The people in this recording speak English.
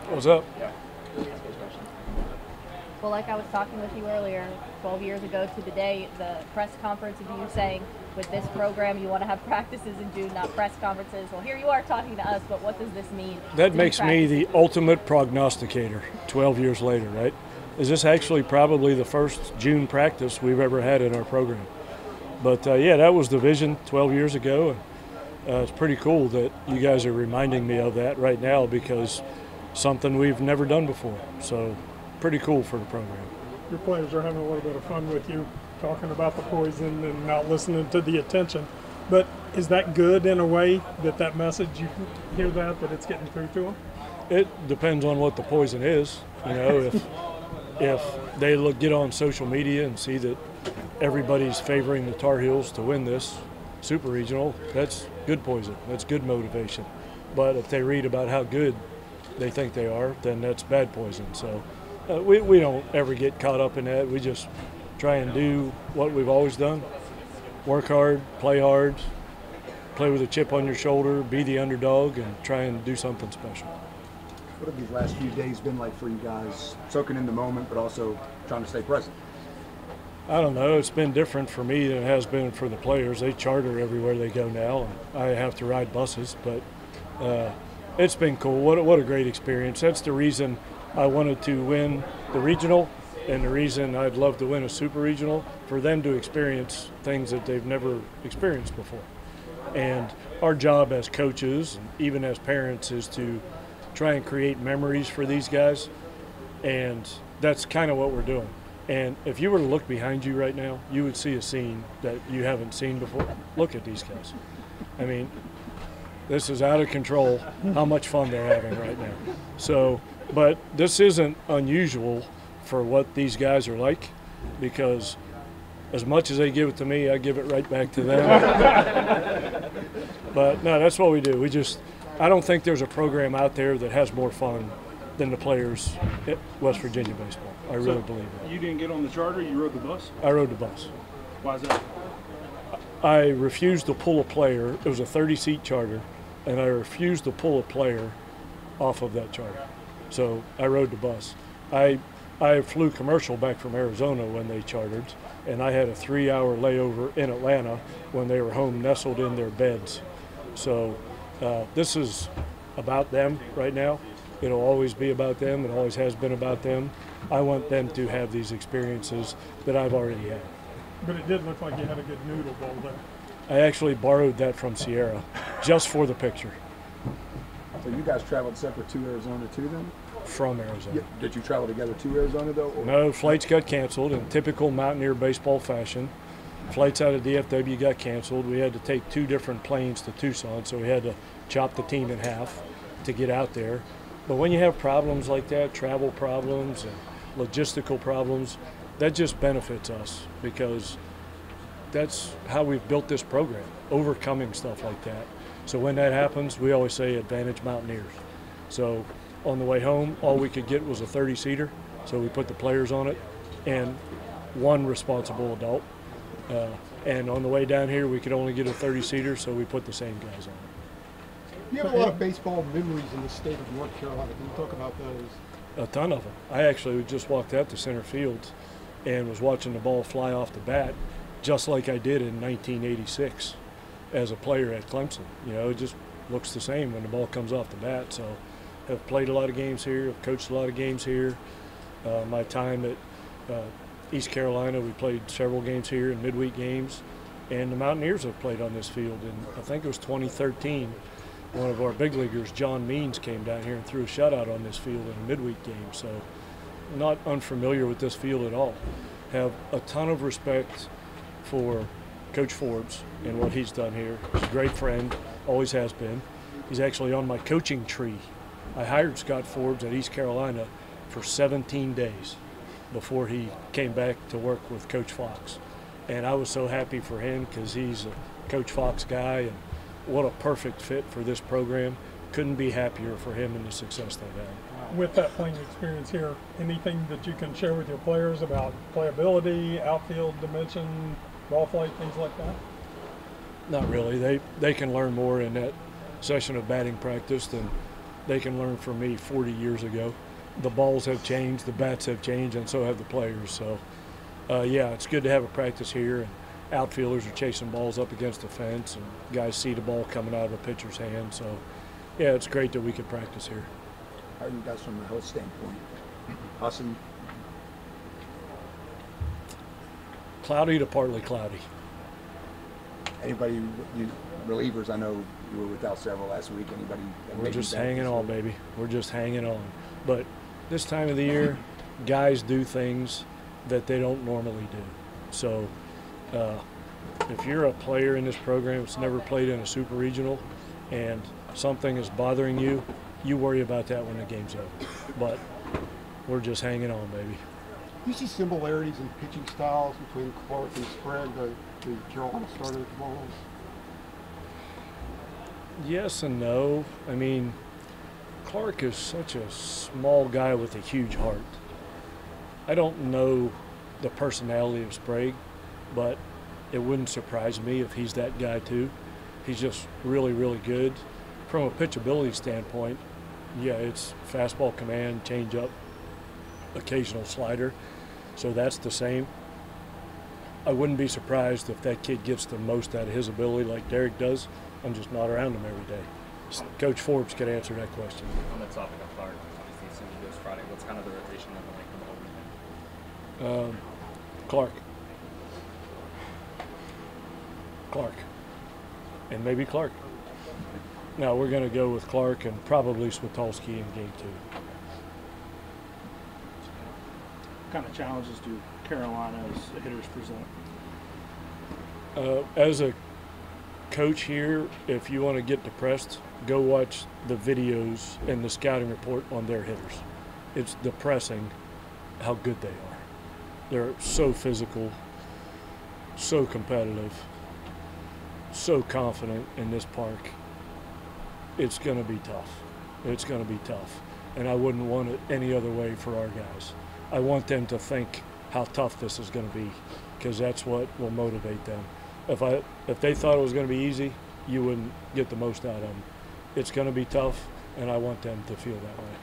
What's up? Well, like I was talking with you earlier, 12 years ago to the day, the press conference of you saying, with this program, you want to have practices in June, not press conferences. Well, here you are talking to us, but what does this mean? That makes me the ultimate prognosticator 12 years later, right? Is this actually probably the first June practice we've ever had in our program? But yeah, that was the vision 12 years ago. And it's pretty cool that you guys are reminding me of that right now because something we've never done before. So pretty cool for the program. Your players are having a little bit of fun with you, talking about the poison and not listening to the attention. But is that good in a way that message, you hear that it's getting through to them? It depends on what the poison is. You know, if they get on social media and see that everybody's favoring the Tar Heels to win this Super Regional, that's good poison. That's good motivation. But if they read about how good they think they are, then that's bad poison. So we don't ever get caught up in that. We just try and do what we've always done. Work hard, play with a chip on your shoulder, be the underdog, and try and do something special. What have these last few days been like for you guys, soaking in the moment, but also trying to stay present? I don't know. It's been different for me than it has been for the players. They charter everywhere they go now, and I have to ride buses. But it's been cool. What a great experience. That's the reason I wanted to win the regional, and the reason I'd love to win a super regional, for them to experience things that they've never experienced before. And our job as coaches, and even as parents, is to try and create memories for these guys, and that's kind of what we're doing. And if you were to look behind you right now, you would see a scene that you haven't seen before. Look at these guys. I mean, this is out of control how much fun they're having right now. So, but this isn't unusual for what these guys are like, because as much as they give it to me, I give it right back to them. But no, that's what we do. I don't think there's a program out there that has more fun than the players at West Virginia baseball. I really believe that. You didn't get on the charter, you rode the bus? I rode the bus. Why is that? I refused to pull a player. It was a 30-seat charter, and I refused to pull a player off of that charter. So I rode the bus. I flew commercial back from Arizona when they chartered, and I had a 3-hour layover in Atlanta when they were home nestled in their beds. So this is about them right now. It'll always be about them. It always has been about them. I want them to have these experiences that I've already had. But it did look like you had a good noodle bowl there. I actually borrowed that from Sierra just for the picture. So you guys traveled separate to Arizona too then? From Arizona. Yeah. Did you travel together to Arizona though? Or? No, flights got canceled in typical Mountaineer baseball fashion. Flights out of DFW got canceled. We had to take 2 different planes to Tucson, so we had to chop the team in half to get out there. But when you have problems like that, travel problems and logistical problems, that just benefits us, because that's how we've built this program, overcoming stuff like that. So when that happens, we always say advantage Mountaineers. So on the way home, all we could get was a 30-seater, so we put the players on it and 1 responsible adult. And on the way down here, we could only get a 30-seater, so we put the same guys on it. You have a lot of baseball memories in the state of North Carolina. Can you talk about those? A ton of them. I actually just walked out to center field and was watching the ball fly off the bat, just like I did in 1986 as a player at Clemson. You know, it just looks the same when the ball comes off the bat. So I've played a lot of games here, I've coached a lot of games here. My time at East Carolina, we played several games here in midweek games, and the Mountaineers have played on this field. And I think it was 2013, one of our big leaguers, John Means, came down here and threw a shutout on this field in a midweek game. So not unfamiliar with this field at all. Have a ton of respect for Coach Forbes and what he's done here. He's a great friend, always has been. He's actually on my coaching tree. I hired Scott Forbes at East Carolina for 17 days before he came back to work with Coach Fox. And I was so happy for him, because he's a Coach Fox guy, and what a perfect fit for this program. Couldn't be happier for him and the success they've had. With that playing experience here, anything that you can share with your players about playability, outfield dimension, ball flight, things like that? Not really. They can learn more in that session of batting practice than they can learn from me 40 years ago. The balls have changed, the bats have changed, and so have the players. So, yeah, it's good to have a practice here. And outfielders are chasing balls up against the fence, and guys see the ball coming out of a pitcher's hand. So, yeah, it's great that we can practice here. How are you guys from a health standpoint? Hassan? Cloudy to partly cloudy. Anybody, you relievers, I know you were without several last week. Anybody? that We're made you just better hanging this on, week? baby. We're just hanging on. But this time of the year, guys do things that they don't normally do. So if you're a player in this program that's never played in a super regional and something is bothering you, you worry about that when the game's over. But we're just hanging on, baby. Do you see similarities in pitching styles between Clark and Sprague, the Carolina starter at the ball? Yes and no. I mean, Clark is such a small guy with a huge heart. I don't know the personality of Sprague, but it wouldn't surprise me if he's that guy too. He's just really, really good. From a pitchability standpoint, yeah, it's fastball command, changeup, occasional slider. So that's the same. I wouldn't be surprised if that kid gets the most out of his ability like Derek does. I'm just not around him every day. Coach Forbes could answer that question. On the topic of Clark, obviously as soon as he goes Friday, what's kind of the rotation looking like for the whole weekend? Clark. And maybe Clark. Now we're going to go with Clark and probably Switolski in game 2. What kind of challenges do Carolina's hitters present? As a coach here, if you want to get depressed, go watch the videos and the scouting report on their hitters. It's depressing how good they are. They're so physical, so competitive, so confident in this park. It's going to be tough. It's going to be tough. And I wouldn't want it any other way for our guys. I want them to think how tough this is going to be, because that's what will motivate them. If they thought it was going to be easy, you wouldn't get the most out of them. It's going to be tough, and I want them to feel that way.